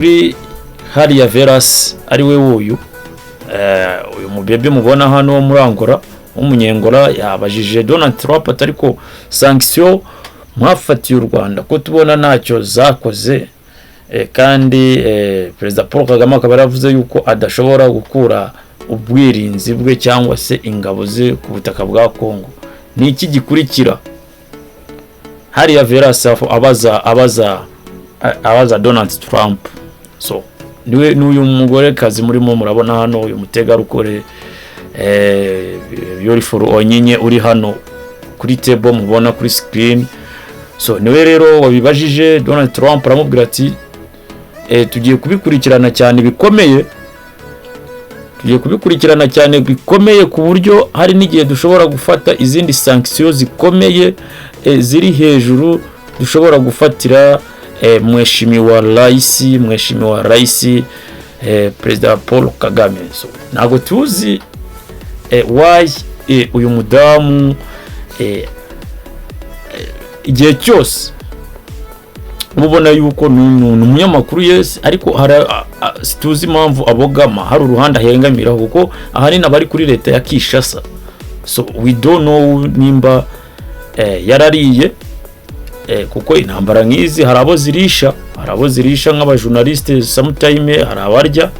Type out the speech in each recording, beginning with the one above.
kuri hariya Veras ari we uyu mubebe mubona hano wo muri Angola w'umunyengora yabajije Donald Trump atariko sanction mwafatiye u Rwanda ko tubona ntacyo zakoze kandi Perezida Paul Kagame akaba yaravuze yuko adashobora gukura ubwirinzi bwe cyangwa se ingabo ze ku butaka bwa Kongo. Ni iki gikurikira? Hariya Veras abaza Donald Trump. So niwe n'uyu mugore kazi murimo murabona hano uyu mutegarukore Beautiful Onyinye uri hano kuri table mubona kuri screen. So niwe rero wabibajije Donald Trump aramubwira ati tugiye kubikurikirana cyane bikomeye ku buryo hari n'igihe dushobora gufata izindi sanctions zikomeye ziri hejuru dushobora gufatira Mheshimiwa Rais Perezida Paul Kagame. So ntago tuzi why uyu mudamu igihe cyose mubona yuko n'umunyamakuru yes ariko situzi impamvu abogama hari uruhande ahengamira kuko ahanini abari kuri leta ya Kinshasa. So we don't know nimba yarariye kuko intambara nkizi hari abo zirisha nk'abajournaliste sometime hari abarya.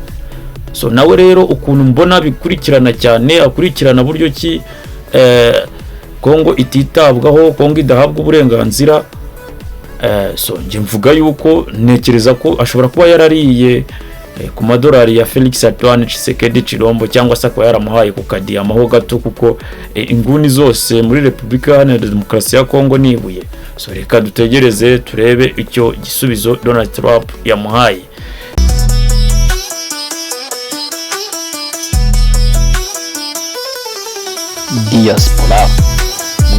So nawe rero ukuntu mbona bikurikirana cyane akurikirana buryo ki Kongo ititabwaho, Kongo idahabwa uburenganzira. So nje mvuga yuko nekereza ko ashobora kuba yarariye ku madolari ya Felix Antoine Tshisekedi Chilombo cyangwa se ko yaramuhaye ku kadiyama ho gato kuko inguni zose muri Republika Iharanira Demokarasi ya Kongo nibuye. So reka dutegereze turebe icyo gisubizo Donald Trump yamuhaye. Diaspora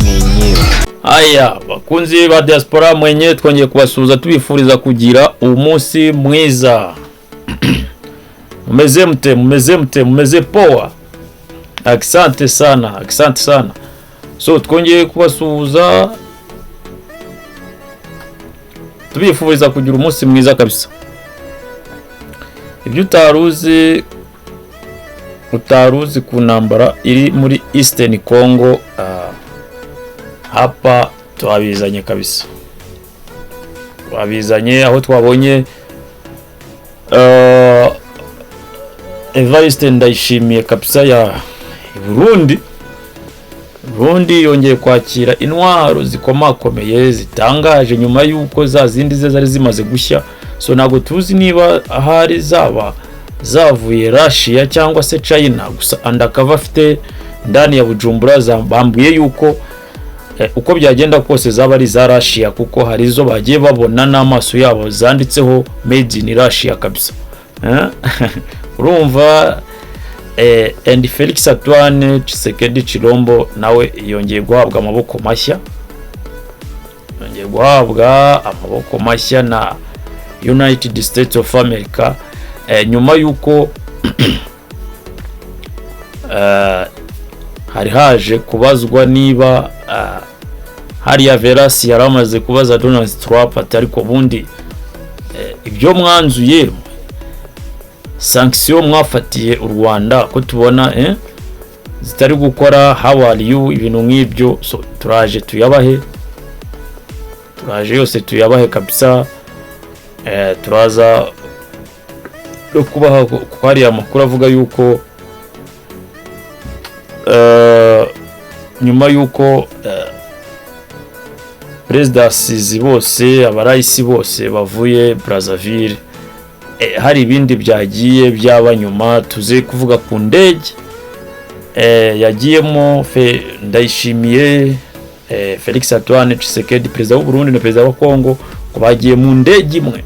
mwenyewe. Aya bakunzi ba diaspora mwenyewe twongeye kubasuhuza tubifuriza kugira umunsi mwiza. Mumeze poa. Asante sana. So twongeye kubasuhuza tubifuriza kugira umunsi mwiza kabisa. Ibyo utaruzi ku ntambara iri muri Eastern Congo hapa twabizanye kabisa. Twabizanye aho twabonye Evariste Ndayishimiye kabisa ya Burundi yongeye kwakira intwaro zikomakomeye zitangaje nyuma yuko za zindi ze zari zimaze gushya. So nago tuzi niba ahari zavuye Russia cyangwa se China, gusa undercover afite ndani ya Bujumbura bambuye yuko uko byagenda kose zaba ari za Russia kuko hari zo bagiye babona n'amaso yabo zanditseho made in Russia kabisa. Urumva and Felix Antoine Tshisekedi Chilombo nawe yongeye guhabwa amaboko mashya na United States of America nyuma yuko hari haje kubazwa niba hariya Veras yaramaze kubaza Donald Trump atariko bundi ibyo mwanzuye sanction mwafatiye u Rwanda ko tubona zitari gukora how are you ibintu nk'ibyo. So turaje yose tuyabahe kabisa. Turaza no kubaha kwari amakuru avuga yuko nyuma yuko presidents bose abarayisi bose bavuye Brazzaville hari ibindi byagiye byaba nyuma tuze kuvuga ku ndege yagiyemo Ndayishimiye Felix Antoine Tshisekedi Perezida w'u Burundi na Perezida wa Kongo ko bagiye mu ndege imwe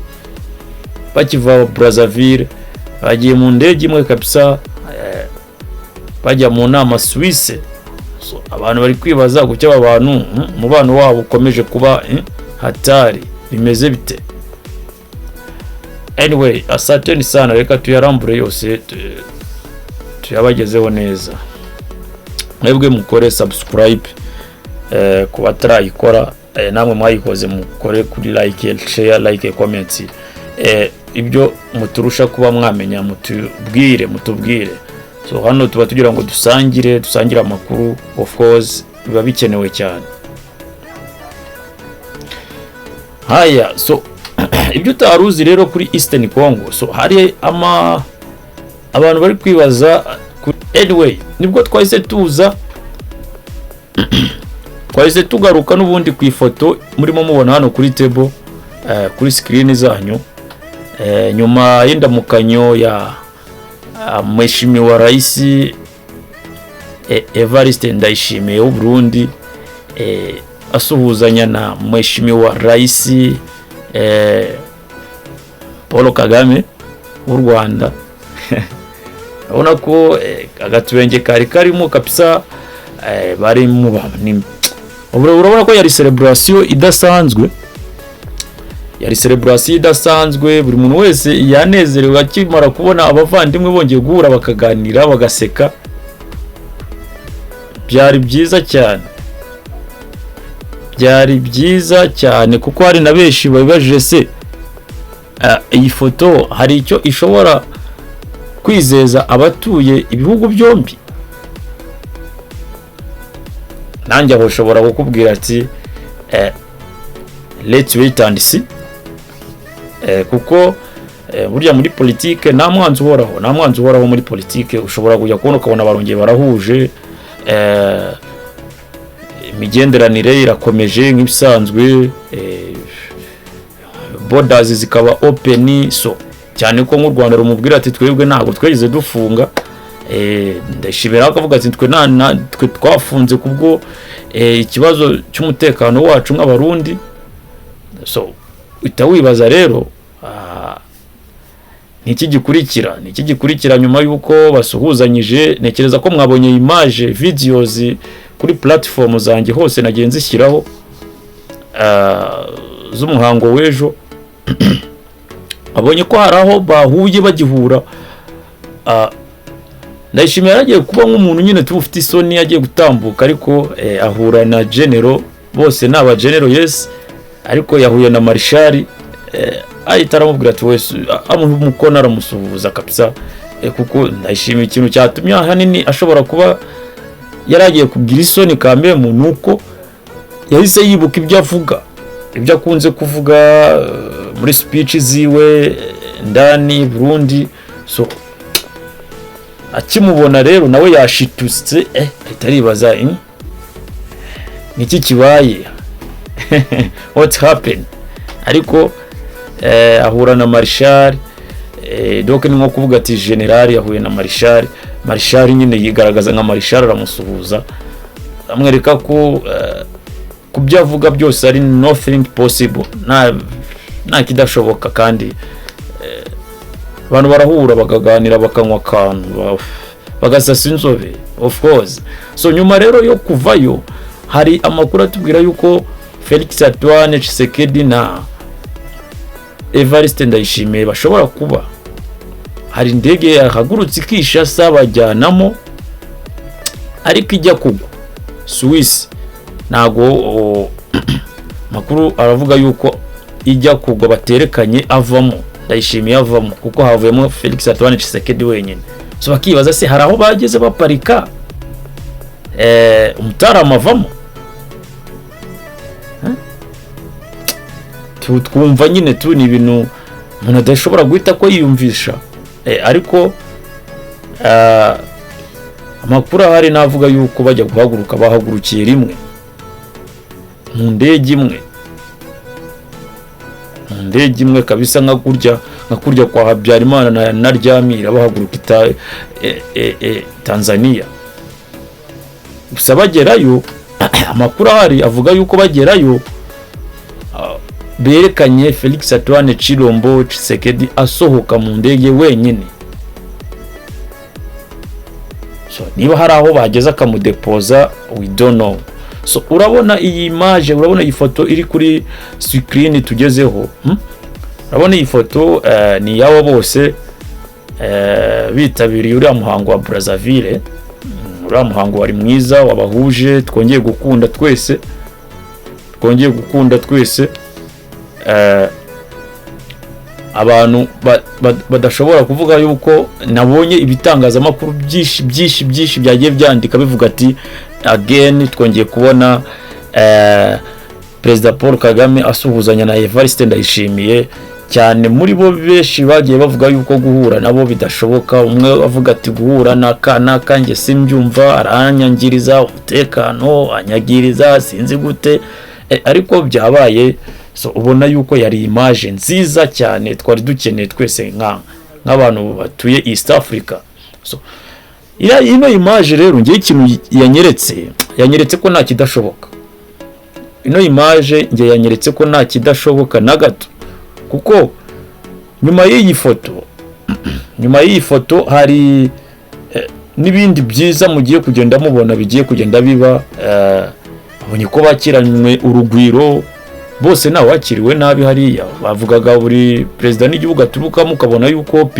bakiva Brazzaville, bagiye mu ndege imwe kabisa bajya mu nama Suisse. So abantu bari kwibaza gucyo abantu mubano wabo ukomeje kuba hatari bimeze bite. Anyway, asante sana, reka tuyarambure yose tuyabagezeho neza. Mwebwe mukore subscribe ku batarayikora namwe mwayikoze mukore kuri like, share, like, comment. ibyo muturusha kuba mwamenya mutubwire. So hano tuba tugira ngo dusangire amakuru, of course biba bikenewe cyane. Haya, so ibyo utaruzi rero kuri Eastern Congo, so hari abantu bari kwibaza. Anyway, nibwo twahise tugaruka n'ubundi ku ifoto murimo mubona hano kuri table, kuri screen zanyu, nyuma y'indamukanyo ya Mheshimiwa Rais Evariste Ndayishimiye w'u Burundi, asuhuzanya na Mheshimiwa Rais Paul Kagame w'u Rwanda. Urabona ko agatwenge karimo kabisa, bari mu bamwe. Urabona ko yari celebration idasanzwe, buri muntu wese yanezerewe akimara kubona abavandimwe bongeye guhura bakaganira bagaseka. Byari byiza cyane kuko hari na benshi babajije se iyi foto hari icyo ishobora kwizeza abatuye ibihugu byombi. Nanjye aho ushobora kukubwira ati let's wait and see, kuko burya muri politike nta mwanzi uhoraho muri politike. Ushobora kujya kubona ukabona barongeye barahuje, imigenderanire irakomeje nk'ibisanzwe, borders zikaba open, so cyane ko nk'u Rwanda rumubwira ati twebwe ntabwo twigeze dufunga. Ndashimira akavuga ati twe twafunze kubwo ikibazo cy'umutekano wacu nk'abarundi. So utawibaza rero niki gikurikira nyuma yuko basuhuzanyije. Nekereza ko mwabonye image videos kuri platform zanjye hose nagenze shyiraho z'umuhango w'ejo. Abonye ko haraho bahuye bagihura. Ndayishimiye yaragiye kuba nk'umuntu nyine tufite isoni, yagiye gutambuka ariko ahura na General, bose n'aba General yes, ariko yahuye na Marshal, ahita aramubwira ati wese amukona aramusuhuza kabisa, kuko Ndayishimiye ikintu cyatumye hanini ashobora kuba yaragiye kugira isoni kambe mu nuko yahise yibuka ibyo avuga, ibyo akunze kuvuga muri speech ziwe ndani Burundi. So akimubona rero nawe yashitutse, itaribaza niki kibaye what happened, ariko ahura na Marshal. Donc ni nko kuvuga ati General yahuye na Marshal nyine yigaragaza nka Marshal, aramusuhuza amwereka ko kubyo avuga byose ari nothing possible, nta kidashoboka, kandi abantu barahura bakaganira bakanywa akantu bagasasa inzobe, of course. So nyuma rero yo kuvayo hari amakuru atubwira yuko Felix Antoine Tshisekedi na Evariste Ndayishimiye bashobora kuba hari indege yahagurutse Kinshasa bajyanamo, ariko ijya kugwa Swiss. Ntago makuru aravuga yuko ijya kugwa baterekanye avamo, Ndayishimiye avamo, kuko havuyemo Felix Antoine Tshisekedi wenyine. So bakibaza se hari aho bageze baparika Mutarama avamo. Twumva nyine ni ibintu umuntu adashobora guhita ko yiyumvisha, ariko amakuru ahari navuga yuko bajya guhaguruka bahagurukiye rimwe mu ndege imwe kabisa, nka kurya kwa Habyarimana na Ryamira bahaguruka Tanzania. Gusa bagerayo amakuru ahari avuga yuko bagerayo berekanye Felix Antoine Chilombo Tshisekedi asohoka mu ndege wenyine. So niba hari aho bageza akamudepoza we don't know. So urabona iyi image, urabona iyi foto iri kuri screen tugezeho, urabona iyi foto ni yawo bose bitabiriye uriya muhango wa Brazzaville. Uriya muhango wari mwiza, wabahuje, twongeye gukunda twese. abantu badashobora kuvuga yuko nabonye ibitangazamakuru byinshi byagiye byandika bivuga ati again twongeye kubona Perezida Paul Kagame asuhuzanya na Evariste Ndayishimiye, cyane muri bo benshi bagiye bavuga yuko guhura nabo bidashoboka. Umwe avuga ati guhura n'aka nge simbyumva, aranyangiriza umutekano, anyagiriza sinzi gute, ariko byabaye. So ubona yuko yari image nziza cyane twari dukeneye twese nk'abantu batuye East Africa. So ino image rero ngiye ikintu yanyeretse ko nta kidashoboka. Ino image ngiye yanyeretse ko nta kidashoboka na gato, kuko nyuma y'iyi foto hari n'ibindi byiza mugiye kugenda mubona bigiye kugenda biba. Abonye ko bakiranywe urugwiro, bose nawe wakiriwe nabi hariya. Bavugaga buri president n'igihugu aturukamo ukabona yuko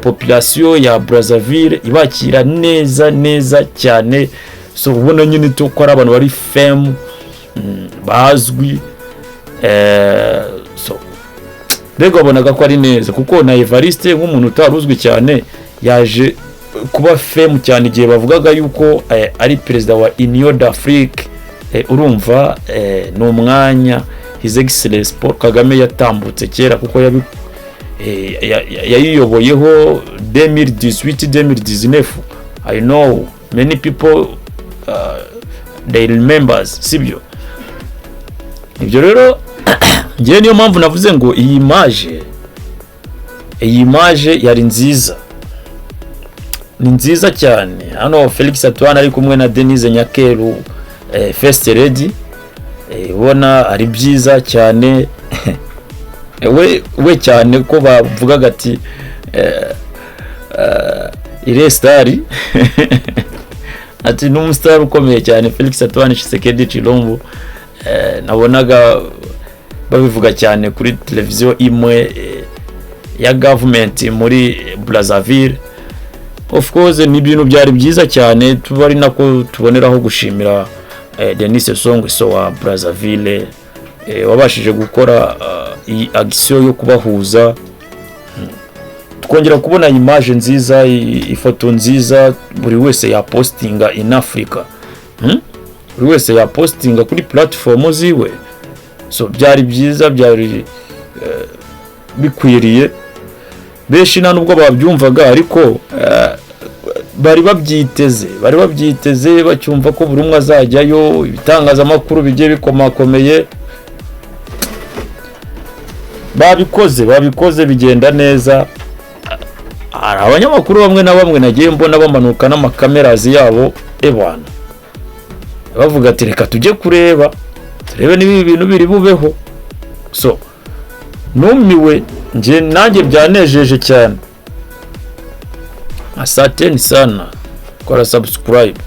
population ya Brazzaville ibakira neza cyane. So ubona nyine to ko ari abantu bari fame bazwi. So mbega wabonaga ko ari neza, kuko na Evariste nk'umuntu utaruzwi cyane yaje kuba fame cyane igihe bavugaga yuko ari perezida wa Union d'Afrique. Urumva ni umwanya His Excellency Paul Kagame yatambutse kera, kuko yayiyoboyeho 2018-2019. I know many people they remembers, sibyo? Ibyo rero ngiye niyo mpamvu navuze ngo iyi image yari nziza, ni nziza cyane. Hano Felix Antoine ari kumwe na Denise Nyakeru First Lady, ubona ari byiza cyane. we cyane ko bavugaga ati ile star ati n'umustar ukomeye cyane Felix Antoine Tshisekedi Tshilombo. Nabonaga babivuga cyane kuri televiziyo imwe ya government muri Brazzaville. Of course ni ibintu byari byiza cyane, tubari nako tuboneraho gushimira Denis Sassou Nguesso wa Brazzaville wabashije gukora iyi action yo kubahuza, tukongera kubona image nziza, ifoto nziza, buri wese ya postinga in Africa, buri wese ya postinga kuri platform ziwe. So byari byiza, byari bikwiriye. Benshi nta nubwo babyumvaga, ariko bari babyiteze bacyumva ko buri umwe azajyayo, ibitangazamakuru bigiye bikomakomeye. Babikoze bigenda neza. Abanyamakuru bamwe na bamwe nagiye mbona bamanuka n'amakamerazi yabo ebana, bavuga ati reka tujye turebe niba ibintu biri bubeho. So numiwe nje, nanjye byanejeje cyane. Asante sana, kora subscribe.